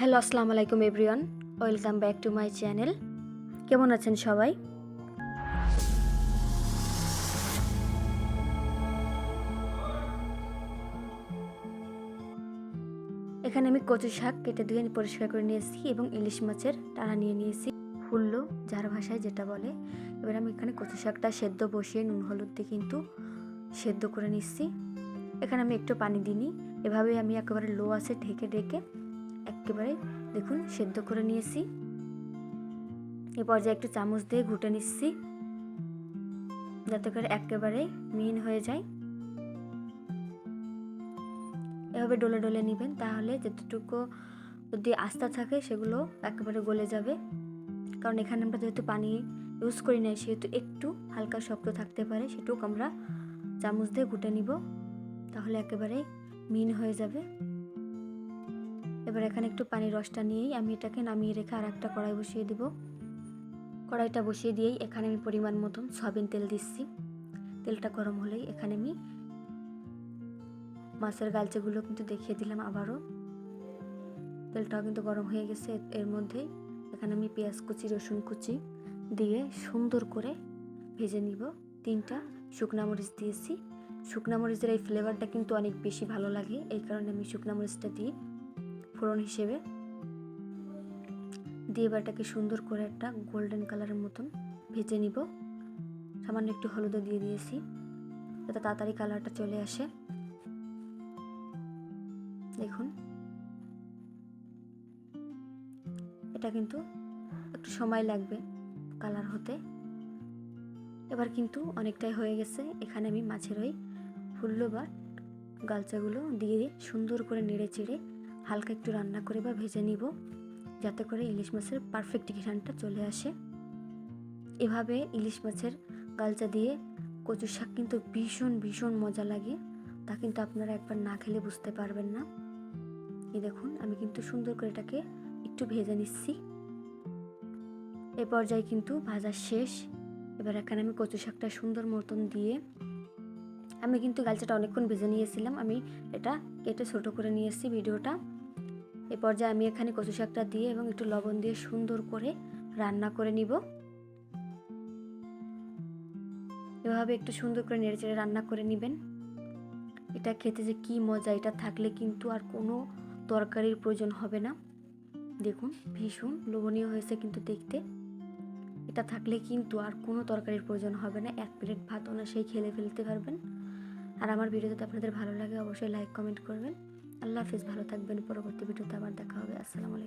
Hello, আসসালামু আলাইকুম everyone. Welcome back to my channel. কেমন আছেন সবাই? এখানে আমি কচু শাক কেটে ধুয়ে পরিষ্কার করে নিয়েছি এবং ইলিশ মাছের টানা নিয়ে নিয়েছি, ফুল্লো যার ভাষায় যেটা বলে। এবার আমি এখানে কচু শাকটা সেদ্ধ বসিয়ে নুন হলুদ দিয়ে কিন্তু সেদ্ধ করে নিচ্ছি। এখানে আমি একটু পানি দিইনি, এভাবেই আমি একেবারে লো আছে ঢেকে ঢেকে একেবারে দেখুন সেদ্ধ করে নিয়েছি। এ পর্যায়ে একটু চামচ দিয়ে ঘুটে নিচ্ছি যাতে করে একেবারে মিহিন হয়ে যায়। এভাবে ডলে ডলে নেবেন, তাহলে যতটুকু যদি আস্থা থাকে সেগুলো একেবারে গলে যাবে। কারণ এখানে আমরা যেহেতু পানি ইউজ করি না, সেহেতু একটু হালকা শক্ত থাকতে পারে, সেটুকু আমরা চামচ দিয়ে ঘুটে নিব, তাহলে একেবারে মিহিন হয়ে যাবে। এবার এখানে একটু পানির রসটা নিয়েই আমি এটাকে নামিয়ে রেখে আর একটা কড়াই বসিয়ে দিব। কড়াইটা বসিয়ে দিয়েই এখানে আমি পরিমাণ মতন সয়াবিন তেল দিচ্ছি। তেলটা গরম হলেই এখানে আমি মাছের গালচাগুলো কিন্তু দেখিয়ে দিলাম আবারও। তেলটাও কিন্তু গরম হয়ে গেছে। এর মধ্যেই এখানে আমি পেঁয়াজ কুচি, রসুন কুচি দিয়ে সুন্দর করে ভেজে নিব। 3টা শুকনা মরিচ দিয়েছি। শুকনা মরিচের এই ফ্লেভারটা কিন্তু অনেক বেশি ভালো লাগে, এই কারণে আমি শুকনা মরিচটা দিই ফোড়ন হিসেবে। দিয়ে এবারটাকে সুন্দর করে একটা গোল্ডেন কালারের মতন ভেজে নিব। সামান্য একটু হলুদও দিয়ে দিয়েছি যাতে তাড়াতাড়ি কালারটা চলে আসে। দেখুন এটা কিন্তু একটু সময় লাগবে কালার হতে। এবার কিন্তু অনেকটাই হয়ে গেছে। এখানে আমি মাছের ওই ফুল্লো বা গালচাগুলো দিয়ে সুন্দর করে নেড়ে চেড়ে হালকা একটু রান্না করে বা ভেজে নিব, যাতে করে ইলিশ মাছের পারফেক্ট ঘ্রাণটা চলে আসে। এভাবে ইলিশ মাছের গালচা দিয়ে কচু শাক কিন্তু ভীষণ ভীষণ মজা লাগে, তা কিন্তু আপনারা একবার না খেলে বুঝতে পারবেন না। এই দেখুন আমি কিন্তু সুন্দর করে এটাকে একটু ভেজে নিচ্ছি। এই পর্যায়ে কিন্তু ভাজা শেষ। এবার এখানে আমি কচু শাকটা সুন্দর মতন দিয়ে, আমি কিন্তু গালচাটা অনেকক্ষণ ভেজে নিয়েছিলাম, আমি এটা কেটে ছোট করে নিয়েছি ভিডিওটা। এই পর্যায়ে আমি এখানে কচু শাকটা দিয়ে এবং একটু লবণ দিয়ে সুন্দর করে রান্না করে নিব। এভাবে একটু সুন্দর করে নেড়েচেড়ে রান্না করে নেবেন। এটা খেতে যে কি মজা, এটা থাকলে কিন্তু আর কোনো তরকারির প্রয়োজন হবে না। দেখুন ভীষণ লোভনীয় হয়েছে কিন্তু দেখতে। এটা থাকলে কিন্তু আর কোনো তরকারির প্রয়োজন হবে না, 1 প্লেট ভাত অনায়াসেই খেলে ফেলতে পারবেন। আর আমার ভিডিও যদি আপনাদের ভালো লাগে অবশ্যই লাইক কমেন্ট করবেন। আল্লাহ হাফেজ, ভালো থাকবেন। পরবর্তী ভিডিওতে আবার দেখা হবে। আসসালামু আলাইকুম।